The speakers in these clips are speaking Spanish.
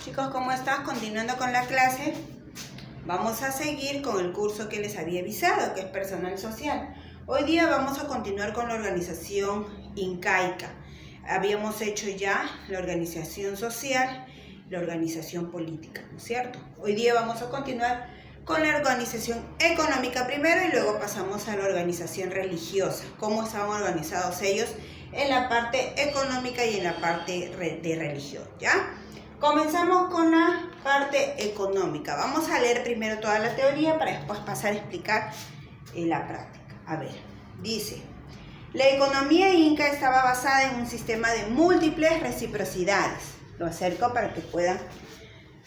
Chicos, ¿cómo están? Continuando con la clase, vamos a seguir con el curso que les había avisado, que es personal social. Hoy día vamos a continuar con la organización incaica. Habíamos hecho ya la organización social, la organización política, ¿no es cierto? Hoy día vamos a continuar con la organización económica primero y luego pasamos a la organización religiosa. Cómo estaban organizados ellos en la parte económica y en la parte de religión, ¿ya? Comenzamos con la parte económica. Vamos a leer primero toda la teoría para después pasar a explicar la práctica. A ver, dice: la economía inca estaba basada en un sistema de múltiples reciprocidades. Lo acerco para que puedan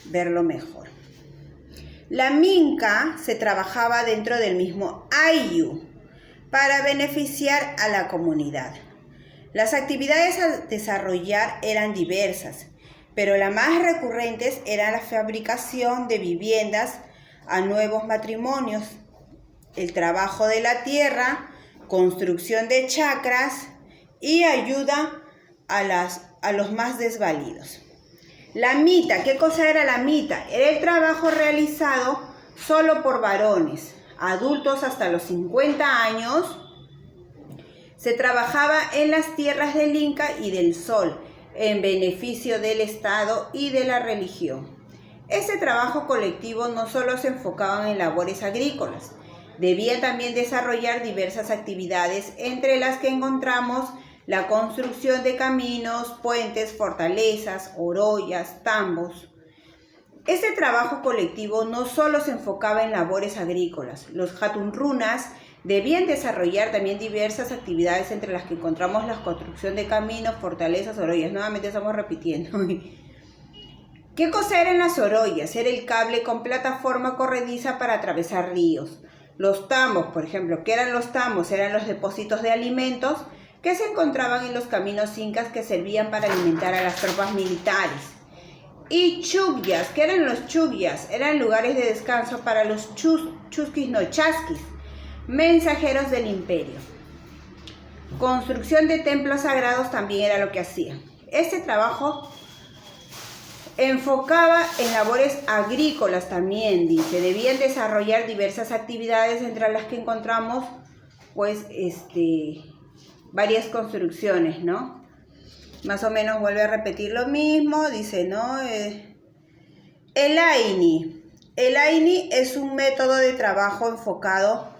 verlo mejor. La minca se trabajaba dentro del mismo ayllu para beneficiar a la comunidad. Las actividades a desarrollar eran diversas, pero las más recurrentes eran la fabricación de viviendas a nuevos matrimonios, el trabajo de la tierra, construcción de chacras y ayuda a los más desvalidos. La mita, ¿qué cosa era la mita? Era el trabajo realizado solo por varones, adultos hasta los 50 años. Se trabajaba en las tierras del Inca y del Sol, en beneficio del Estado y de la religión. Este trabajo colectivo no solo se enfocaba en labores agrícolas, debía también desarrollar diversas actividades, entre las que encontramos la construcción de caminos, puentes, fortalezas, oroyas, tambos. Este trabajo colectivo no solo se enfocaba en labores agrícolas, los hatunrunas debían desarrollar también diversas actividades, entre las que encontramos la construcción de caminos, fortalezas, oroyas. Nuevamente estamos repitiendo. ¿Qué cosa eran las oroyas? Era el cable con plataforma corrediza para atravesar ríos. Los tambos, por ejemplo, ¿qué eran los tambos? Eran los depósitos de alimentos que se encontraban en los caminos incas, que servían para alimentar a las tropas militares. Y chugyas, ¿qué eran los chugyas? Eran lugares de descanso para los chasquis, mensajeros del imperio. Construcción de templos sagrados también era lo que hacían. Este trabajo enfocaba en labores agrícolas también, dice. Debían desarrollar diversas actividades, entre las que encontramos varias construcciones, ¿no? Más o menos vuelve a repetir lo mismo, dice, ¿no? El Aini. El Aini es un método de trabajo enfocado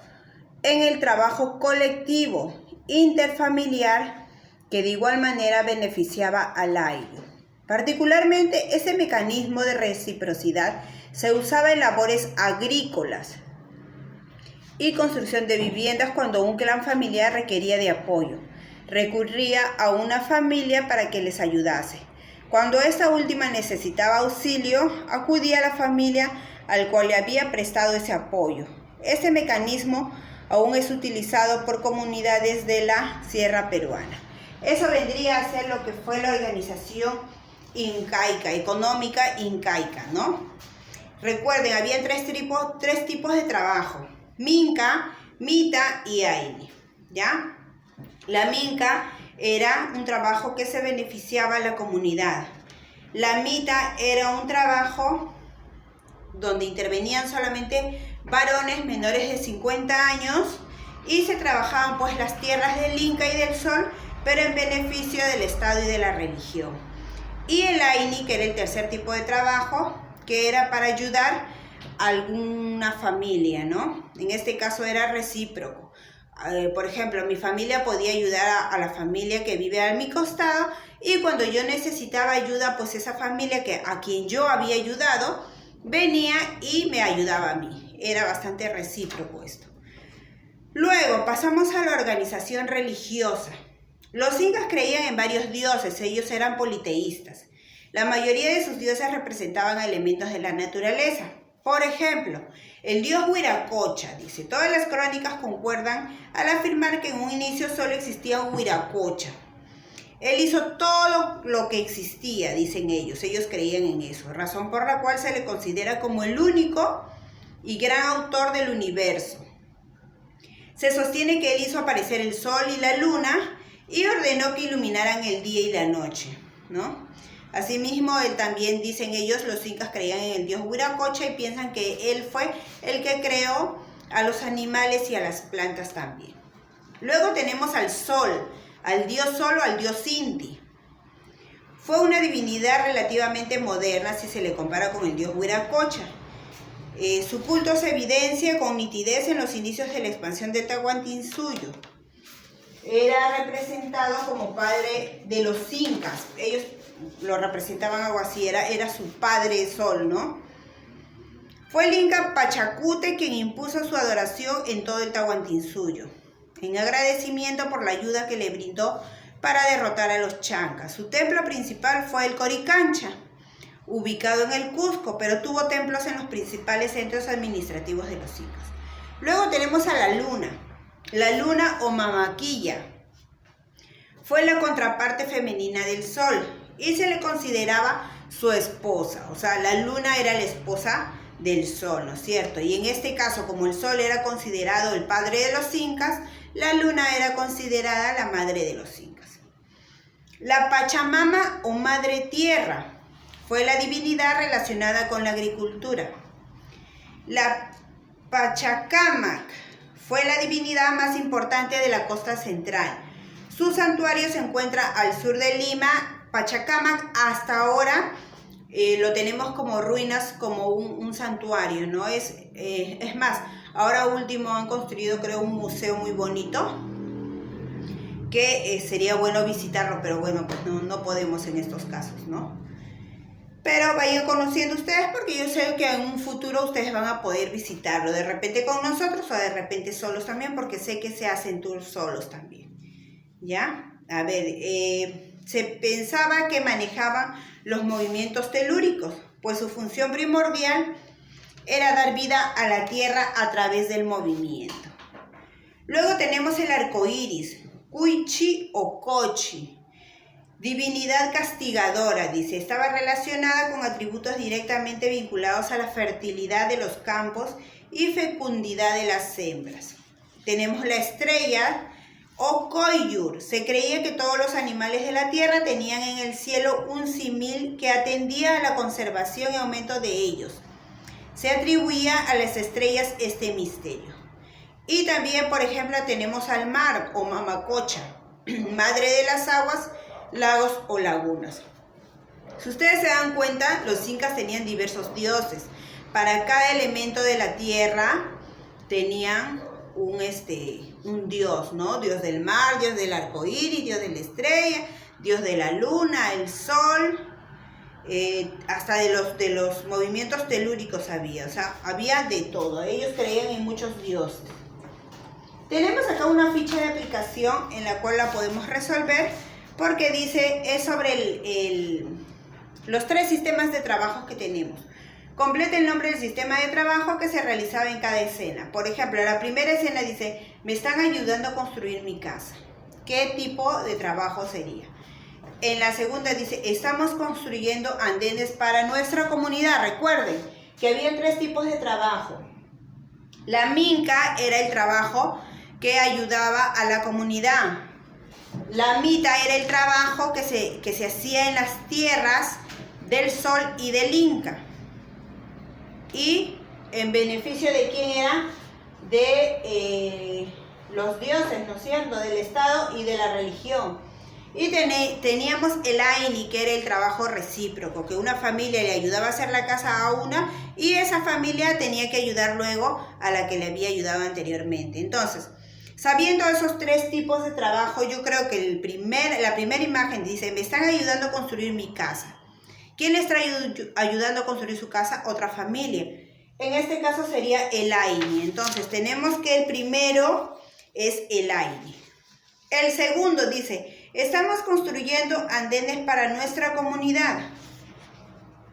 en el trabajo colectivo, interfamiliar, que de igual manera beneficiaba al ayllu. Particularmente, ese mecanismo de reciprocidad se usaba en labores agrícolas y construcción de viviendas cuando un clan familiar requería de apoyo. Recurría a una familia para que les ayudase. Cuando esta última necesitaba auxilio, acudía a la familia al cual le había prestado ese apoyo. Este mecanismo aún es utilizado por comunidades de la sierra peruana. Eso vendría a ser lo que fue la organización incaica, económica incaica, ¿no? Recuerden, había tres tipos de trabajo: minca, mita y aini, ¿ya? La minca era un trabajo que se beneficiaba a la comunidad. La mita era un trabajo donde intervenían solamente varones menores de 50 años y se trabajaban las tierras del Inca y del Sol, pero en beneficio del Estado y de la religión. Y el Aini, que era el tercer tipo de trabajo, que era para ayudar a alguna familia, ¿no? En este caso era recíproco. Por ejemplo, mi familia podía ayudar a la familia que vive a mi costado, y cuando yo necesitaba ayuda, esa familia a quien yo había ayudado venía y me ayudaba a mí. Era bastante recíproco esto. Luego pasamos a la organización religiosa. Los incas creían en varios dioses, ellos eran politeístas. La mayoría de sus dioses representaban elementos de la naturaleza. Por ejemplo, el dios Huiracocha, dice, todas las crónicas concuerdan al afirmar que en un inicio solo existía un Huiracocha. Él hizo todo lo que existía, dicen ellos creían en eso, razón por la cual se le considera como el único y gran autor del universo. Se sostiene que él hizo aparecer el sol y la luna y ordenó que iluminaran el día y la noche, ¿no? Asimismo, él también, dicen ellos, los incas creían en el dios Huiracocha y piensan que él fue el que creó a los animales y a las plantas también. Luego tenemos al sol, al dios Sol o al dios Inti. Fue una divinidad relativamente moderna si se le compara con el dios Huiracocha. Su culto se evidencia con nitidez en los inicios de la expansión de Tahuantinsuyo. Era representado como padre de los incas. Ellos lo representaban algo así, era su padre Sol, ¿no? Fue el inca Pachacute quien impuso su adoración en todo el Tahuantinsuyo, en agradecimiento por la ayuda que le brindó para derrotar a los chancas. Su templo principal fue el Coricancha, ubicado en el Cusco, pero tuvo templos en los principales centros administrativos de los incas. Luego tenemos a la luna o Mamaquilla. Fue la contraparte femenina del sol y se le consideraba su esposa, o sea, la luna era la esposa del sol, ¿no es cierto? Y en este caso, como el sol era considerado el padre de los incas, la luna era considerada la madre de los incas. La Pachamama o Madre Tierra fue la divinidad relacionada con la agricultura. La Pachacamac fue la divinidad más importante de la costa central. Su santuario se encuentra al sur de Lima. Pachacamac hasta ahora lo tenemos como ruinas, como un santuario, ¿no? Es más, ahora último han construido, creo, un museo muy bonito que sería bueno visitarlo, pero bueno, pues no podemos en estos casos, ¿no? Pero vayan conociendo ustedes porque yo sé que en un futuro ustedes van a poder visitarlo, de repente con nosotros o de repente solos también, porque sé que se hacen tours solos también, ¿ya? A ver, se pensaba que manejaban los movimientos telúricos, pues su función primordial era dar vida a la tierra a través del movimiento. Luego tenemos el arco iris, Cuichi o Cochi, divinidad castigadora, dice, estaba relacionada con atributos directamente vinculados a la fertilidad de los campos y fecundidad de las hembras. Tenemos la estrella o Koyur. Se creía que todos los animales de la tierra tenían en el cielo un símil que atendía a la conservación y aumento de ellos. Se atribuía a las estrellas este misterio. Y también, por ejemplo, tenemos al mar o Mamacocha, madre de las aguas, lagos o lagunas. Si ustedes se dan cuenta, los incas tenían diversos dioses. Para cada elemento de la tierra tenían un dios, ¿no? Dios del mar, dios del arco iris, dios de la estrella, dios de la luna, el sol, hasta de los movimientos telúricos había, o sea, había de todo. Ellos creían en muchos dioses. Tenemos acá una ficha de aplicación en la cual la podemos resolver porque dice, es sobre los 3 sistemas de trabajo que tenemos. Completa el nombre del sistema de trabajo que se realizaba en cada escena. Por ejemplo, la primera escena dice, me están ayudando a construir mi casa. ¿Qué tipo de trabajo sería? En la segunda dice, estamos construyendo andenes para nuestra comunidad. Recuerden que había 3 tipos de trabajo. La minca era el trabajo que ayudaba a la comunidad. La mita era el trabajo que se hacía en las tierras del sol y del inca. ¿Y en beneficio de quién era? De los dioses, ¿no es cierto? Del Estado y de la religión. Y teníamos el Aini, que era el trabajo recíproco, que una familia le ayudaba a hacer la casa a una y esa familia tenía que ayudar luego a la que le había ayudado anteriormente. Entonces, sabiendo esos 3 tipos de trabajo, yo creo que la primera imagen dice, me están ayudando a construir mi casa. ¿Quién le está ayudando a construir su casa? Otra familia. En este caso sería el Aini. Entonces tenemos que el primero es el Aini. El segundo dice, estamos construyendo andenes para nuestra comunidad.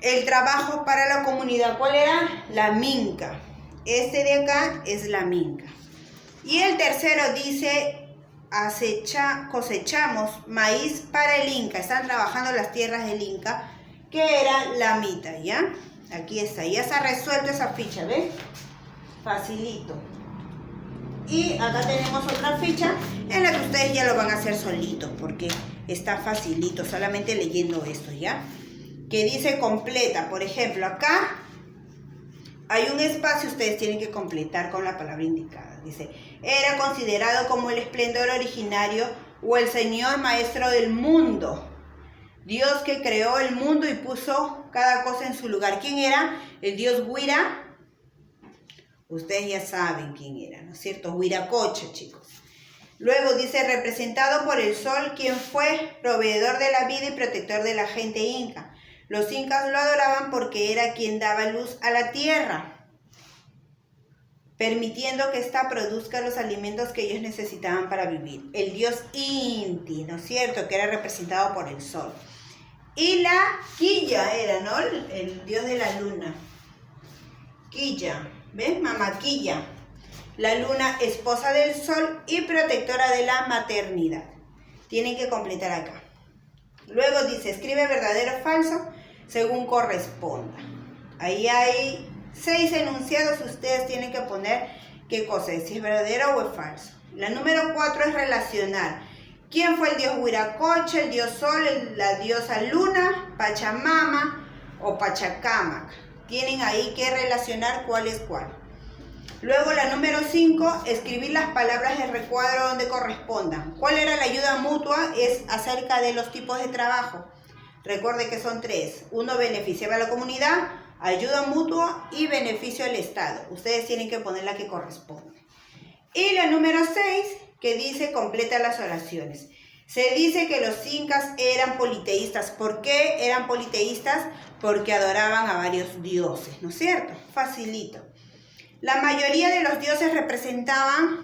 El trabajo para la comunidad, ¿cuál era? La minca. Este de acá es la minca. Y el tercero dice, cosechamos maíz para el inca. Están trabajando las tierras del inca, que era la mita, ¿ya? Aquí está, ya se ha resuelto esa ficha, ¿ves? Facilito. Y acá tenemos otra ficha en la que ustedes ya lo van a hacer solitos, porque está facilito, solamente leyendo esto, ¿ya? que dice completa. Por ejemplo, acá hay un espacio, ustedes tienen que completar con la palabra indicada. Dice, era considerado como el esplendor originario o el Señor maestro del mundo. Dios que creó el mundo y puso cada cosa en su lugar. ¿Quién era? El dios Huira. Ustedes ya saben quién era, ¿no es cierto? Huiracocha, chicos. Luego dice, representado por el sol, quien fue proveedor de la vida y protector de la gente inca. Los incas lo adoraban porque era quien daba luz a la tierra, permitiendo que ésta produzca los alimentos que ellos necesitaban para vivir. El dios Inti, ¿no es cierto?, que era representado por el sol. Y la Quilla era, ¿no?, el dios de la luna. Quilla, ¿ves? Mamá Quilla. La luna, esposa del sol y protectora de la maternidad. Tienen que completar acá. Luego dice, escribe verdadero o falso según corresponda. Ahí hay 6 enunciados, ustedes tienen que poner qué cosa es, si es verdadero o es falso. La número 4 es relacionar. ¿Quién fue el dios Huiracocha, el dios Sol, la diosa Luna, Pachamama o Pachacamac? Tienen ahí que relacionar cuál es cuál. Luego la número 5, escribir las palabras del recuadro donde correspondan. ¿Cuál era la ayuda mutua? Es acerca de los tipos de trabajo. Recuerde que son 3. 1, beneficiaba a la comunidad, ayuda mutua y beneficio al Estado. Ustedes tienen que poner la que corresponde. Y la número 6, que dice completa las oraciones. Se dice que los incas eran politeístas. ¿Por qué eran politeístas? Porque adoraban a varios dioses, ¿no es cierto? Facilito. La mayoría de los dioses representaban,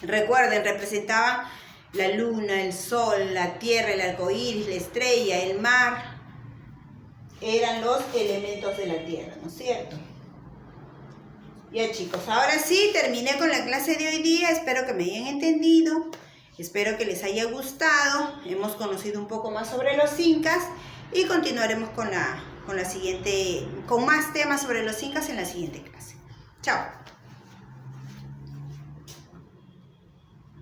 recuerden, representaban la luna, el sol, la tierra, el arco iris, la estrella, el mar. Eran los elementos de la tierra, ¿no es cierto? Ya, chicos, ahora sí, terminé con la clase de hoy día. Espero que me hayan entendido. Espero que les haya gustado. Hemos conocido un poco más sobre los incas y continuaremos con la siguiente, con más temas sobre los incas en la siguiente clase. Chao.